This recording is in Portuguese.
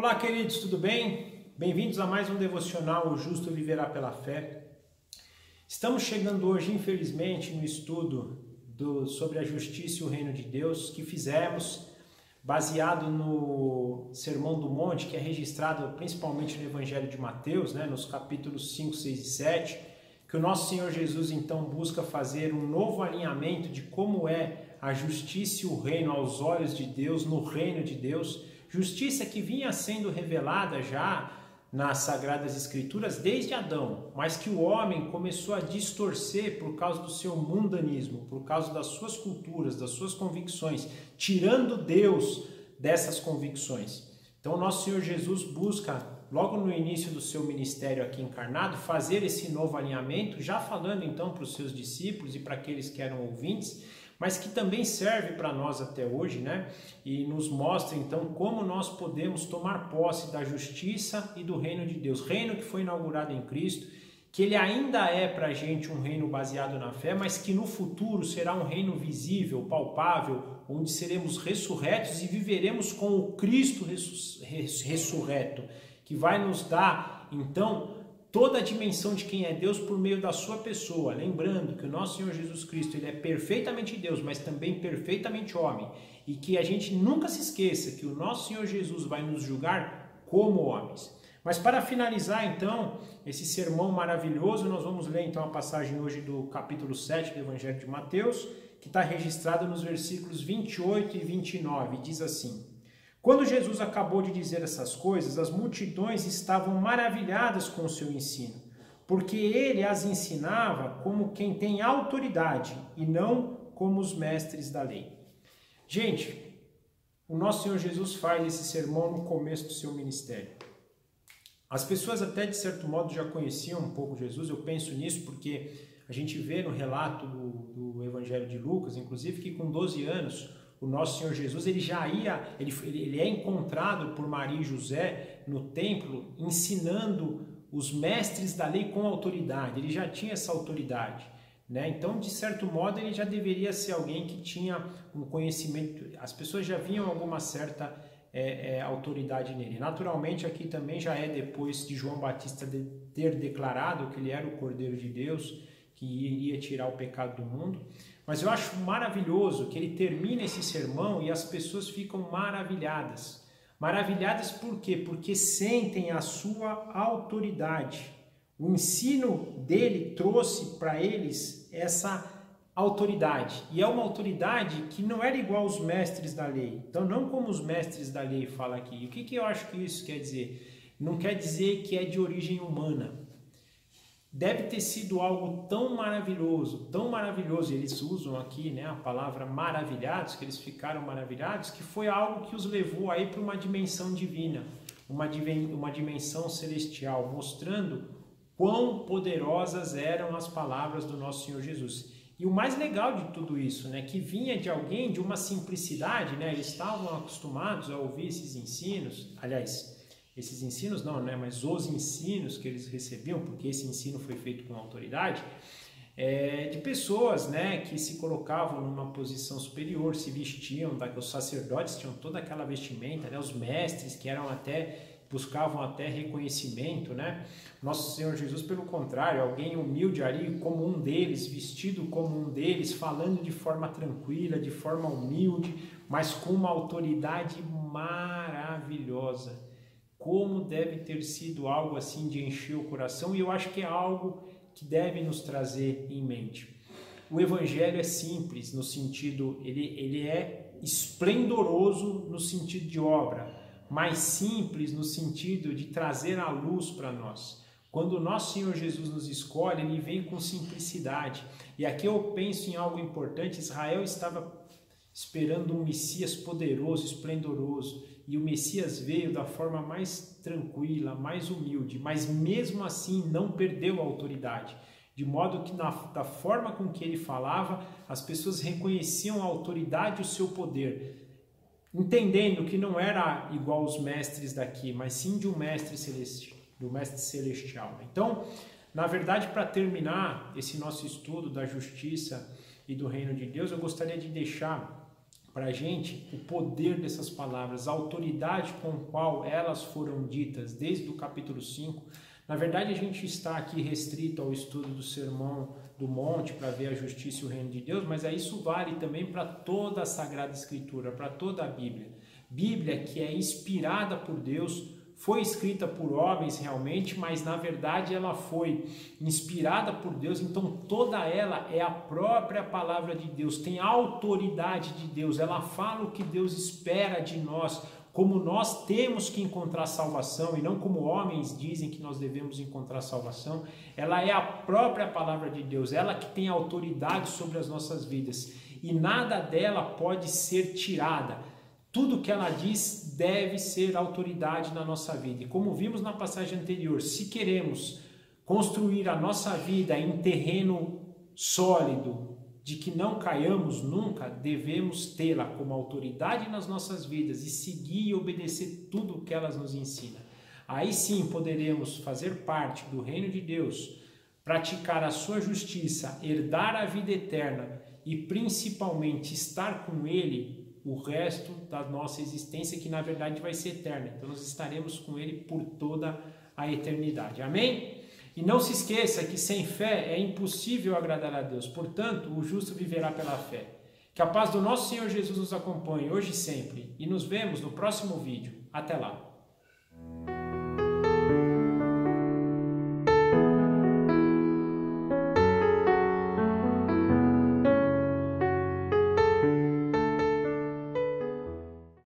Olá, queridos, tudo bem? Bem-vindos a mais um devocional O Justo Viverá pela Fé. Estamos chegando hoje, infelizmente, no estudo sobre a justiça e o reino de Deus que fizemos, baseado no Sermão do Monte, que é registrado principalmente no Evangelho de Mateus, nos capítulos 5, 6 e 7, que o nosso Senhor Jesus então busca fazer um novo alinhamento de como é a justiça e o reino aos olhos de Deus, no reino de Deus, justiça que vinha sendo revelada já nas Sagradas Escrituras desde Adão, mas que o homem começou a distorcer por causa do seu mundanismo, por causa das suas culturas, das suas convicções, tirando Deus dessas convicções. Então, nosso Senhor Jesus busca, logo no início do seu ministério aqui encarnado, fazer esse novo alinhamento, já falando então para os seus discípulos e para aqueles que eram ouvintes, mas que também serve para nós até hoje, E nos mostra então como nós podemos tomar posse da justiça e do reino de Deus. Reino que foi inaugurado em Cristo, que ele ainda é para a gente um reino baseado na fé, mas que no futuro será um reino visível, palpável, onde seremos ressurretos e viveremos com o Cristo ressurreto, que vai nos dar então toda a dimensão de quem é Deus por meio da sua pessoa. Lembrando que o nosso Senhor Jesus Cristo ele é perfeitamente Deus, mas também perfeitamente homem. E que a gente nunca se esqueça que o nosso Senhor Jesus vai nos julgar como homens. Mas para finalizar então esse sermão maravilhoso, nós vamos ler então a passagem hoje do capítulo 7 do Evangelho de Mateus, que está registrada nos versículos 28 e 29, e diz assim: Quando Jesus acabou de dizer essas coisas, as multidões estavam maravilhadas com o seu ensino, porque ele as ensinava como quem tem autoridade e não como os mestres da lei. Gente, o nosso Senhor Jesus faz esse sermão no começo do seu ministério. As pessoas até de certo modo já conheciam um pouco Jesus, eu penso nisso porque a gente vê no relato do Evangelho de Lucas, inclusive, que com 12 anos, o nosso Senhor Jesus, ele é encontrado por Maria e José no templo, ensinando os mestres da lei com autoridade. Ele já tinha essa autoridade, Então, de certo modo, ele já deveria ser alguém que tinha um conhecimento. As pessoas já viam alguma certa autoridade nele. Naturalmente, aqui também já é depois de João Batista ter declarado que ele era o Cordeiro de Deus, que iria tirar o pecado do mundo. Mas eu acho maravilhoso que ele termina esse sermão e as pessoas ficam maravilhadas. Maravilhadas por quê? Porque sentem a sua autoridade. O ensino dele trouxe para eles essa autoridade. E é uma autoridade que não era igual aos mestres da lei. Então, não como os mestres da lei falam aqui. E o que eu acho que isso quer dizer? Não quer dizer que é de origem humana. Deve ter sido algo tão maravilhoso, e eles usam aqui a palavra maravilhados, que eles ficaram maravilhados, que foi algo que os levou aí para uma dimensão divina, uma dimensão celestial, mostrando quão poderosas eram as palavras do nosso Senhor Jesus. E o mais legal de tudo isso, que vinha de alguém de uma simplicidade, eles estavam acostumados a ouvir esses ensinos, aliás, esses ensinos não, mas os ensinos que eles recebiam, porque esse ensino foi feito com autoridade, de pessoas que se colocavam numa posição superior, se vestiam, os sacerdotes tinham toda aquela vestimenta, os mestres que buscavam até reconhecimento, Nosso Senhor Jesus, pelo contrário, alguém humilde ali como um deles, vestido como um deles, falando de forma tranquila, de forma humilde, mas com uma autoridade maravilhosa. Como deve ter sido algo assim de encher o coração, e eu acho que é algo que deve nos trazer em mente. O Evangelho é simples no sentido, ele é esplendoroso no sentido de obra, mas simples no sentido de trazer a luz para nós. Quando o nosso Senhor Jesus nos escolhe, ele vem com simplicidade. E aqui eu penso em algo importante, Israel estava esperando um Messias poderoso, esplendoroso, e o Messias veio da forma mais tranquila, mais humilde, mas mesmo assim não perdeu a autoridade, de modo que da forma com que ele falava, as pessoas reconheciam a autoridade e o seu poder, entendendo que não era igual aos mestres daqui, mas sim de um mestre celestial. Então, na verdade, para terminar esse nosso estudo da justiça e do reino de Deus, eu gostaria de deixar para a gente o poder dessas palavras, a autoridade com a qual elas foram ditas desde o capítulo 5. Na verdade, a gente está aqui restrito ao estudo do Sermão do Monte para ver a justiça e o reino de Deus, mas isso vale também para toda a Sagrada Escritura, para toda a Bíblia. Bíblia que é inspirada por Deus, foi escrita por homens realmente, mas na verdade ela foi inspirada por Deus, então toda ela é a própria palavra de Deus, tem a autoridade de Deus, ela fala o que Deus espera de nós, como nós temos que encontrar salvação e não como homens dizem que nós devemos encontrar salvação. Ela é a própria palavra de Deus, ela que tem autoridade sobre as nossas vidas e nada dela pode ser tirada. Tudo que ela diz deve ser autoridade na nossa vida. E como vimos na passagem anterior, se queremos construir a nossa vida em terreno sólido, de que não caiamos nunca, devemos tê-la como autoridade nas nossas vidas e seguir e obedecer tudo o que ela nos ensina. Aí sim poderemos fazer parte do reino de Deus, praticar a sua justiça, herdar a vida eterna e principalmente estar com Ele o resto da nossa existência, que na verdade vai ser eterna. Então nós estaremos com Ele por toda a eternidade. Amém? E não se esqueça que sem fé é impossível agradar a Deus. Portanto, o justo viverá pela fé. Que a paz do nosso Senhor Jesus nos acompanhe hoje e sempre. E nos vemos no próximo vídeo. Até lá.